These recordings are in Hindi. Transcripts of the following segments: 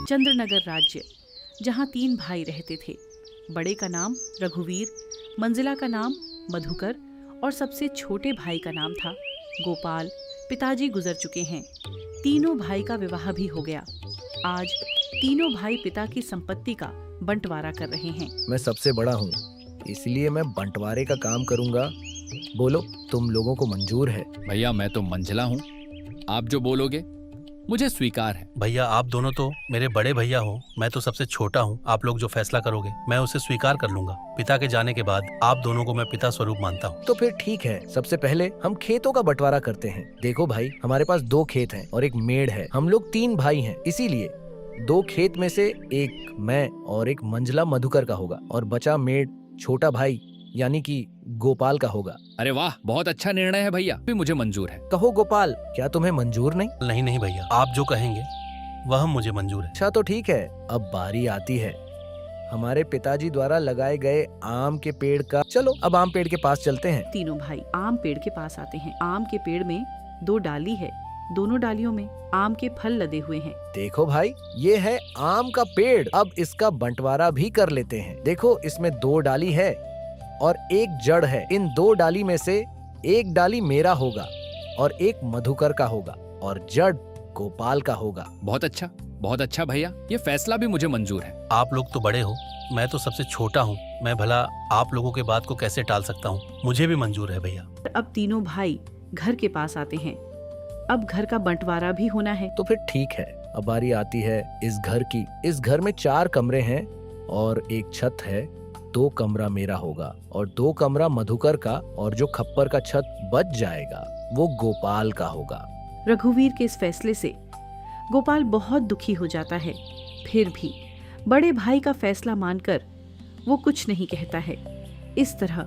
चंद्रनगर राज्य, जहाँ 3 भाई रहते थे। बड़े का नाम रघुवीर, मंजिला का नाम मधुकर और सबसे छोटे भाई का नाम था गोपाल। पिताजी गुजर चुके हैं। तीनों भाई का विवाह भी हो गया। आज तीनों भाई पिता की संपत्ति का बंटवारा कर रहे हैं। मैं सबसे बड़ा हूँ, इसलिए मैं बंटवारे का काम करूँगा। बोलो, तुम लोगों को मंजूर है? भैया मैं तो मंझला हूँ, आप जो बोलोगे मुझे स्वीकार है। भैया आप दोनों तो मेरे बड़े भैया हो, मैं तो सबसे छोटा हूँ। आप लोग जो फैसला करोगे मैं उसे स्वीकार कर लूंगा। पिता के जाने के बाद आप दोनों को मैं पिता स्वरूप मानता हूँ। तो फिर ठीक है, सबसे पहले हम खेतों का बंटवारा करते हैं। देखो भाई, हमारे पास 2 खेत हैं और एक मेड़ है। हम लोग 3 भाई हैं, इसीलिए 2 खेत में से एक मैं और एक मंझला मधुकर का होगा और बचा मेड़ छोटा भाई यानी कि गोपाल का होगा। अरे वाह, बहुत अच्छा निर्णय है भैया, भी मुझे मंजूर है। कहो गोपाल, क्या तुम्हें मंजूर नहीं? नहीं नहीं भैया, आप जो कहेंगे वह मुझे मंजूर है। अच्छा तो ठीक है, अब बारी आती है हमारे पिताजी द्वारा लगाए गए आम के पेड़ का। चलो अब आम पेड़ के पास चलते हैं। तीनों भाई आम पेड़ के पास आते हैं। आम के पेड़ में 2 डाली है। दोनों डालियों में आम के फल लदे हुए हैं। देखो भाई, ये है आम का पेड़। अब इसका बंटवारा भी कर लेते हैं। देखो, इसमें 2 डाली है और एक जड़ है। इन 2 डाली में से एक डाली मेरा होगा और एक मधुकर का होगा और जड़ गोपाल का होगा। बहुत अच्छा भैया, ये फैसला भी मुझे मंजूर है। आप लोग तो बड़े हो, मैं तो सबसे छोटा हूँ। मैं भला आप लोगों के बात को कैसे टाल सकता हूँ? मुझे भी मंजूर है भैया। अब तीनों भाई घर के पास आते हैं। अब घर का बंटवारा भी होना है। तो फिर ठीक है, अब बारी आती है इस घर की। इस घर में 4 कमरे हैं और एक छत है। 2 कमरा मेरा होगा और 2 कमरा मधुकर का, और जो खप्पर का छत बच जाएगा वो गोपाल का होगा। रघुवीर के इस फैसले से गोपाल बहुत दुखी हो जाता है। फिर भी बड़े भाई का फैसला मानकर वो कुछ नहीं कहता है। इस तरह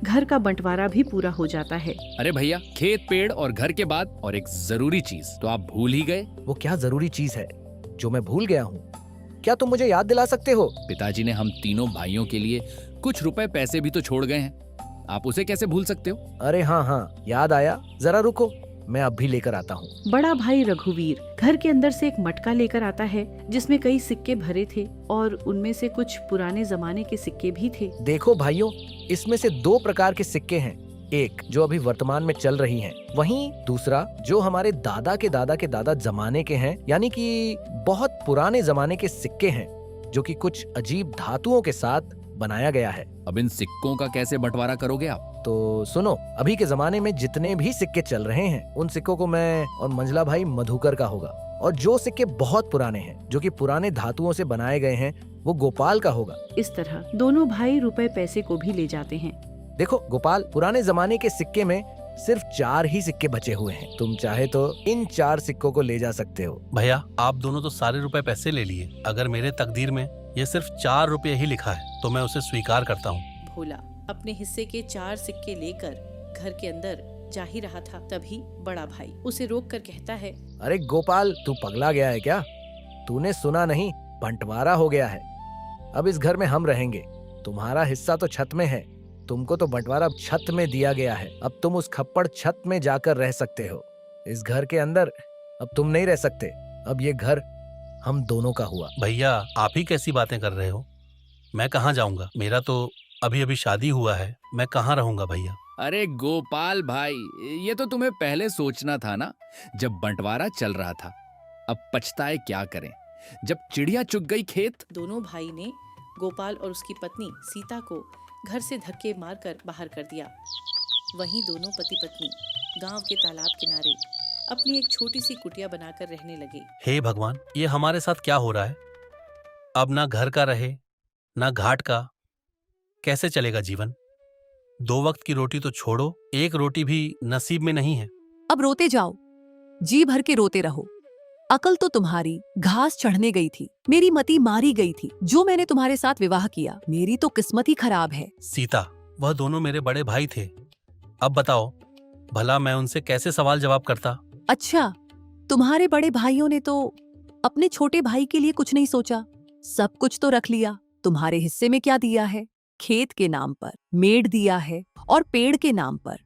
घर का बंटवारा भी पूरा हो जाता है। अरे भैया, खेत पेड़ और घर के बाद और एक जरूरी चीज तो आप भूल ही गए। वो क्या जरूरी चीज है जो मैं भूल गया हूँ? क्या तुम मुझे याद दिला सकते हो? पिताजी ने हम तीनों भाइयों के लिए कुछ रुपए पैसे भी तो छोड़ गए हैं, आप उसे कैसे भूल सकते हो? अरे हाँ, याद आया। जरा रुको, मैं अब भी लेकर आता हूँ। बड़ा भाई रघुवीर घर के अंदर से एक मटका लेकर आता है जिसमें कई सिक्के भरे थे और उनमें से कुछ पुराने जमाने के सिक्के भी थे। देखो भाइयों, इसमें से 2 प्रकार के सिक्के हैं। एक जो अभी वर्तमान में चल रही हैं, वहीं दूसरा जो हमारे दादा के दादा जमाने के हैं, यानी कि बहुत पुराने जमाने के सिक्के हैं जो कि कुछ अजीब धातुओं के साथ बनाया गया है। अब इन सिक्कों का कैसे बंटवारा करोगे आप? तो सुनो, अभी के जमाने में जितने भी सिक्के चल रहे हैं उन सिक्कों को मैं और मंझला भाई मधुकर का होगा, और जो सिक्के बहुत पुराने हैं जो कि पुराने धातुओं से बनाए गए हैं वो गोपाल का होगा। इस तरह दोनों भाई रुपए पैसे को भी ले जाते हैं। देखो गोपाल, पुराने जमाने के सिक्के में सिर्फ 4 ही सिक्के बचे हुए हैं। तुम चाहे तो इन 4 सिक्कों को ले जा सकते हो। भैया आप दोनों तो सारे रुपए पैसे ले लिए। अगर मेरे तकदीर में ये सिर्फ 4 रुपए ही लिखा है तो मैं उसे स्वीकार करता हूँ। भोला अपने हिस्से के 4 सिक्के लेकर घर के अंदर जा ही रहा था, तभी बड़ा भाई उसे रोक कर कहता है, अरे गोपाल, तू पगला गया है क्या? तूने सुना नहीं? बंटवारा हो गया है। अब इस घर में हम रहेंगे। तुम्हारा हिस्सा तो छत में है, तुमको तो बंटवारा छत में दिया गया है। अब तुम उस खप्पड़ छत में जाकर रह सकते हो। इस घर के अंदर अब तुम नहीं रह सकते। अब ये घर हम दोनों का हुआ। भैया आप ही कैसी बातें कर रहे हो? मैं कहाँ जाऊंगा? मेरा तो अभी अभी शादी हुआ है, मैं कहाँ रहूंगा भैया? अरे गोपाल भाई, ये तो तुम्हें पहले सोचना था ना, जब बंटवारा चल रहा था। अब पछताए क्या करें, जब चिड़िया चुग गई खेत। दोनों भाई ने गोपाल और उसकी पत्नी सीता को घर से धक्के मारकर बाहर कर दिया। वहीं दोनों पति पत्नी गांव के तालाब किनारे अपनी एक छोटी सी कुटिया बनाकर रहने लगे। हे भगवान, ये हमारे साथ क्या हो रहा है? अब ना घर का रहे ना घाट का, कैसे चलेगा जीवन? 2 वक्त की रोटी तो छोड़ो, एक रोटी भी नसीब में नहीं है। अब रोते जाओ, जी भर के रोते रहो। अकल तो तुम्हारी घास चढ़ने गई थी, मेरी मति मारी गई थी। जो मैंने तुम्हारे साथ विवाह किया, मेरी तो किस्मत ही खराब है। सीता, वह दोनों मेरे बड़े भाई थे। अब बताओ, भला मैं उनसे कैसे सवाल जवाब करता? अच्छा, तुम्हारे बड़े भाइयों ने तो अपने छोटे भाई के लिए कुछ नहीं सोचा, सब कुछ तो रख लिया। तुम्हारे हिस्से में क्या दिया है? खेत के नाम पर मेड़ दिया है और पेड़ के नाम पर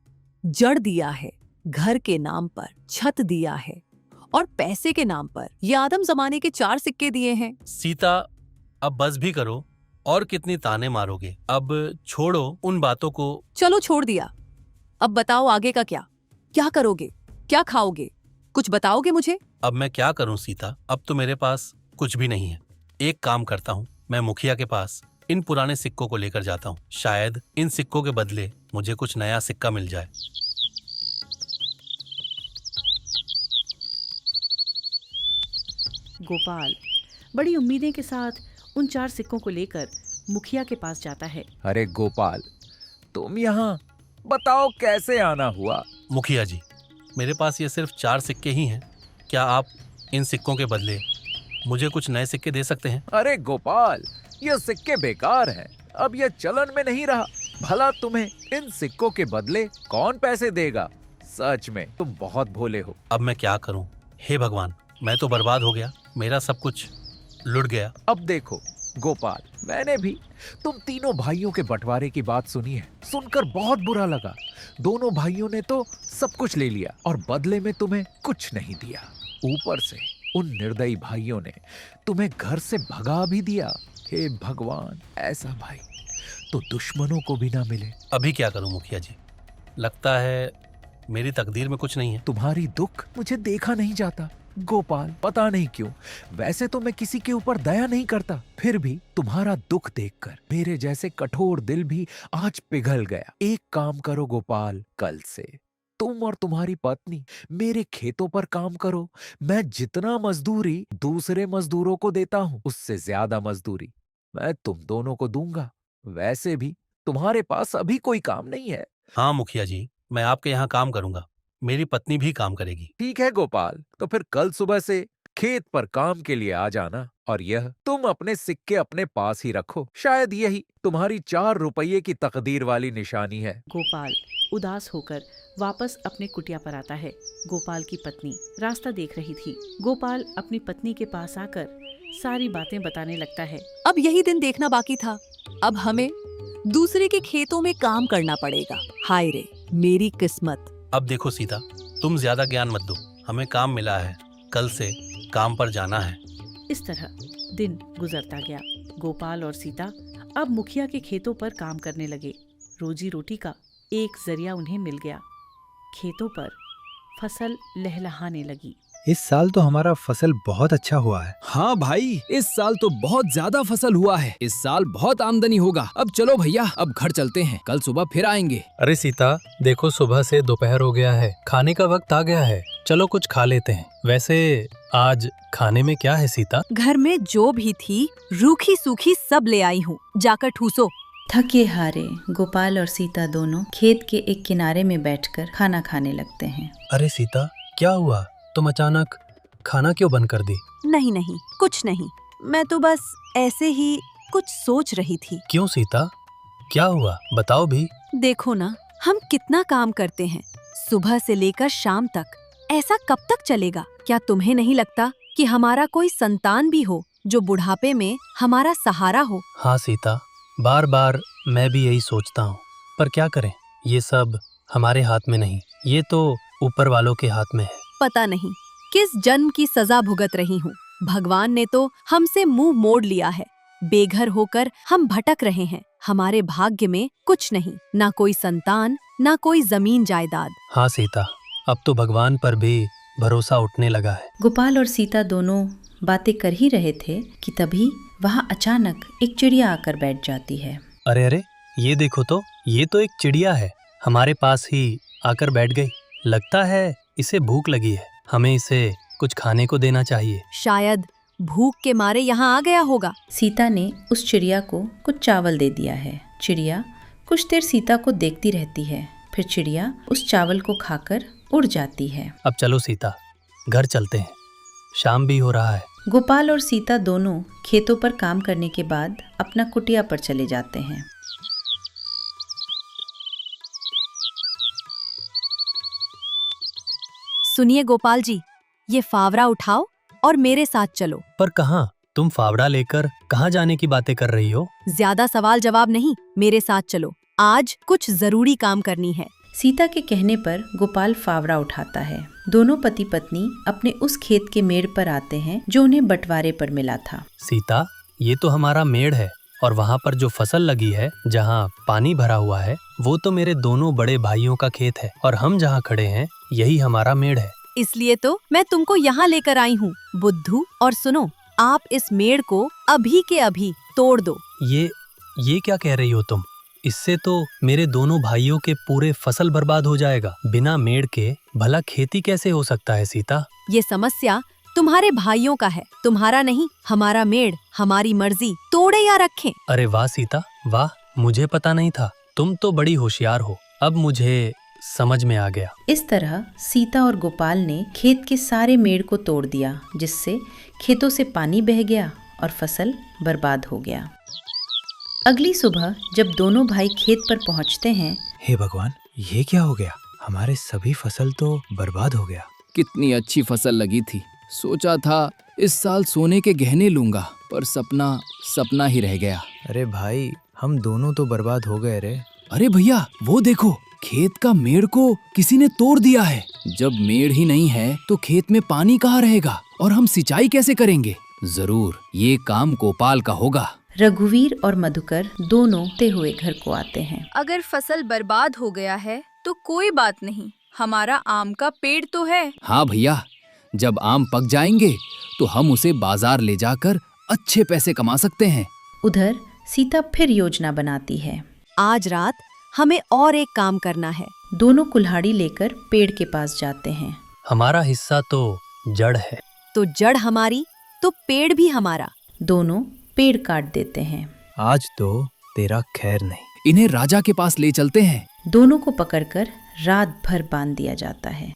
जड़ दिया है, घर के नाम पर छत दिया है और पैसे के नाम पर ये आदम जमाने के 4 सिक्के दिए हैं। सीता, अब बस भी करो, और कितनी ताने मारोगे? अब छोड़ो उन बातों को। चलो छोड़ दिया, अब बताओ आगे का क्या? क्या करोगे? क्या खाओगे? कुछ बताओगे मुझे? अब मैं क्या करूं सीता, अब तो मेरे पास कुछ भी नहीं है। एक काम करता हूं, मैं मुखिया के पास इन पुराने सिक्कों को लेकर जाता हूं। शायद इन सिक्कों के बदले मुझे कुछ नया सिक्का मिल जाए। गोपाल बड़ी उम्मीदें के साथ उन 4 सिक्कों को लेकर मुखिया के पास जाता है। अरे गोपाल, तुम यहाँ, बताओ कैसे आना हुआ? मुखिया जी, मेरे पास ये सिर्फ 4 सिक्के ही हैं। क्या आप इन सिक्कों के बदले मुझे कुछ नए सिक्के दे सकते हैं? अरे गोपाल, ये सिक्के बेकार हैं, अब ये चलन में नहीं रहा। भला तुम्हें इन सिक्कों के बदले कौन पैसे देगा? सच में तुम बहुत भोले हो। अब मैं क्या करूं? हे भगवान, मैं तो बर्बाद हो गया, मेरा सब कुछ लुट गया। अब देखो गोपाल, मैंने भी तुम तीनों भाइयों के बंटवारे की बात सुनी है, सुनकर बहुत बुरा लगा। दोनों भाइयों ने तो सब कुछ ले लिया और बदले में तुम्हें कुछ नहीं दिया। ऊपर से उन निर्दयी भाइयों ने तुम्हें घर से भगा भी दिया। हे भगवान, ऐसा भाई तो दुश्मनों को भी ना मिले। अभी क्या करूं मुखिया जी? लगता है मेरी तकदीर में कुछ नहीं है। तुम्हारी दुख मुझे देखा नहीं जाता गोपाल, पता नहीं क्यों। वैसे तो मैं किसी के ऊपर दया नहीं करता, फिर भी तुम्हारा दुख देखकर मेरे जैसे कठोर दिल भी आज पिघल गया। एक काम करो गोपाल, कल से तुम और तुम्हारी पत्नी मेरे खेतों पर काम करो। मैं जितना मजदूरी दूसरे मजदूरों को देता हूँ, उससे ज्यादा मजदूरी मैं तुम दोनों को दूंगा। वैसे भी तुम्हारे पास अभी कोई काम नहीं है। हाँ मुखिया जी, मैं आपके यहाँ काम करूंगा, मेरी पत्नी भी काम करेगी। ठीक है गोपाल, तो फिर कल सुबह से खेत पर काम के लिए आ जाना। और यह तुम अपने सिक्के अपने पास ही रखो, शायद यही तुम्हारी 4 रुपये की तकदीर वाली निशानी है। गोपाल उदास होकर वापस अपने कुटिया पर आता है। गोपाल की पत्नी रास्ता देख रही थी। गोपाल अपनी पत्नी के पास आकर सारी बातें बताने लगता है। अब यही दिन देखना बाकी था, अब हमें दूसरे के खेतों में काम करना पड़ेगा। हाय रे मेरी किस्मत। अब देखो सीता, तुम ज्यादा ज्ञान मत दो, हमें काम मिला है, कल से काम पर जाना है। इस तरह दिन गुजरता गया। गोपाल और सीता अब मुखिया के खेतों पर काम करने लगे। रोजी रोटी का एक जरिया उन्हें मिल गया। खेतों पर फसल लहलहाने लगी। इस साल तो हमारा फसल बहुत अच्छा हुआ है। हाँ भाई, इस साल तो बहुत ज्यादा फसल हुआ है। इस साल बहुत आमदनी होगा। अब चलो भैया, अब घर चलते हैं, कल सुबह फिर आएंगे। अरे सीता, देखो सुबह से दोपहर हो गया है, खाने का वक्त आ गया है, चलो कुछ खा लेते हैं। वैसे आज खाने में क्या है सीता? घर में जो भी थी रूखी सूखी सब ले आई हूँ, जाकर ठूसो। थके हारे गोपाल और सीता दोनों खेत के एक किनारे में बैठकर खाना खाने लगते हैं। अरे सीता, क्या हुआ? तुम अचानक खाना क्यों बंद कर दी? नहीं नहीं, कुछ नहीं, मैं तो बस ऐसे ही कुछ सोच रही थी। क्यों सीता, क्या हुआ? बताओ भी। देखो ना, हम कितना काम करते हैं सुबह से लेकर शाम तक, ऐसा कब तक चलेगा? क्या तुम्हें नहीं लगता कि हमारा कोई संतान भी हो जो बुढ़ापे में हमारा सहारा हो? हाँ सीता, बार बार मैं भी यही सोचता हूँ, पर क्या करें, ये सब हमारे हाथ में नहीं, ये तो ऊपर वालों के हाथ में है। पता नहीं किस जन्म की सजा भुगत रही हूँ। भगवान ने तो हमसे मुंह मोड़ लिया है। बेघर होकर हम भटक रहे हैं। हमारे भाग्य में कुछ नहीं, ना कोई संतान, ना कोई जमीन जायदाद। हाँ सीता, अब तो भगवान पर भी भरोसा उठने लगा है। गोपाल और सीता दोनों बातें कर ही रहे थे कि तभी वहाँ अचानक एक चिड़िया आकर बैठ जाती है। अरे अरे, ये देखो तो, ये तो एक चिड़िया है, हमारे पास ही आकर बैठ गई। लगता है इसे भूख लगी है, हमें इसे कुछ खाने को देना चाहिए। शायद भूख के मारे यहाँ आ गया होगा। सीता ने उस चिड़िया को कुछ चावल दे दिया है। चिड़िया कुछ देर सीता को देखती रहती है, फिर चिड़िया उस चावल को खाकर उड़ जाती है। अब चलो सीता, घर चलते हैं, शाम भी हो रहा है। गोपाल और सीता दोनों खेतों पर काम करने के बाद अपना कुटिया पर चले जाते हैं। सुनिए गोपाल जी, ये फावड़ा उठाओ और मेरे साथ चलो। पर कहाँ? तुम फावड़ा लेकर कहाँ जाने की बातें कर रही हो? ज्यादा सवाल जवाब नहीं, मेरे साथ चलो, आज कुछ जरूरी काम करनी है। सीता के कहने पर गोपाल फावड़ा उठाता है। दोनों पति पत्नी अपने उस खेत के मेड़ पर आते हैं जो उन्हें बंटवारे पर मिला था। सीता, ये तो हमारा मेड़ है और वहाँ पर जो फसल लगी है, जहाँ पानी भरा हुआ है, वो तो मेरे दोनों बड़े भाइयों का खेत है और हम जहाँ खड़े हैं यही हमारा मेड़ है। इसलिए तो मैं तुमको यहाँ लेकर आई हूँ बुद्धू। और सुनो, आप इस मेड़ को अभी के अभी तोड़ दो। ये क्या कह रही हो तुम? इससे तो मेरे दोनों भाइयों के पूरे फसल बर्बाद हो जाएगा। बिना मेड़ के भला खेती कैसे हो सकता है सीता? ये समस्या तुम्हारे भाइयों का है, तुम्हारा नहीं। हमारा मेड़ हमारी मर्जी, तोड़े या रखें। अरे वाह सीता, वाह, मुझे पता नहीं था। तुम तो बड़ी होशियार हो, अब मुझे समझ में आ गया। इस तरह सीता और गोपाल ने खेत के सारे मेड़ को तोड़ दिया, जिससे खेतों से पानी बह गया और फसल बर्बाद हो गया। अगली सुबह जब दोनों भाई खेत पर पहुंचते हैं, हे भगवान, ये क्या हो गया? हमारे सभी फसल तो बर्बाद हो गया। कितनी अच्छी फसल लगी थी। सोचा था इस साल सोने के गहने लूंगा, पर सपना सपना ही रह गया। अरे भाई, हम दोनों तो बर्बाद हो गए रे। अरे भैया, वो देखो, खेत का मेड़ को किसी ने तोड़ दिया है। जब मेड़ ही नहीं है तो खेत में पानी कहाँ रहेगा और हम सिंचाई कैसे करेंगे? जरूर ये काम गोपाल का होगा। रघुवीर और मधुकर दोनों ते हुए घर को आते हैं। अगर फसल बर्बाद हो गया है तो कोई बात नहीं, हमारा आम का पेड़ तो है। हाँ भैया, जब आम पक जाएंगे तो हम उसे बाजार ले जाकर अच्छे पैसे कमा सकते हैं। उधर सीता फिर योजना बनाती है। आज रात हमें और एक काम करना है। दोनों कुल्हाड़ी लेकर पेड़ के पास जाते हैं। हमारा हिस्सा तो जड़ है। तो जड़ हमारी तो पेड़ भी हमारा। दोनों पेड़ काट देते हैं। आज तो तेरा खैर नहीं। इन्हें राजा के पास ले चलते हैं। दोनों को पकड़कर रात भर बांध दिया जाता है।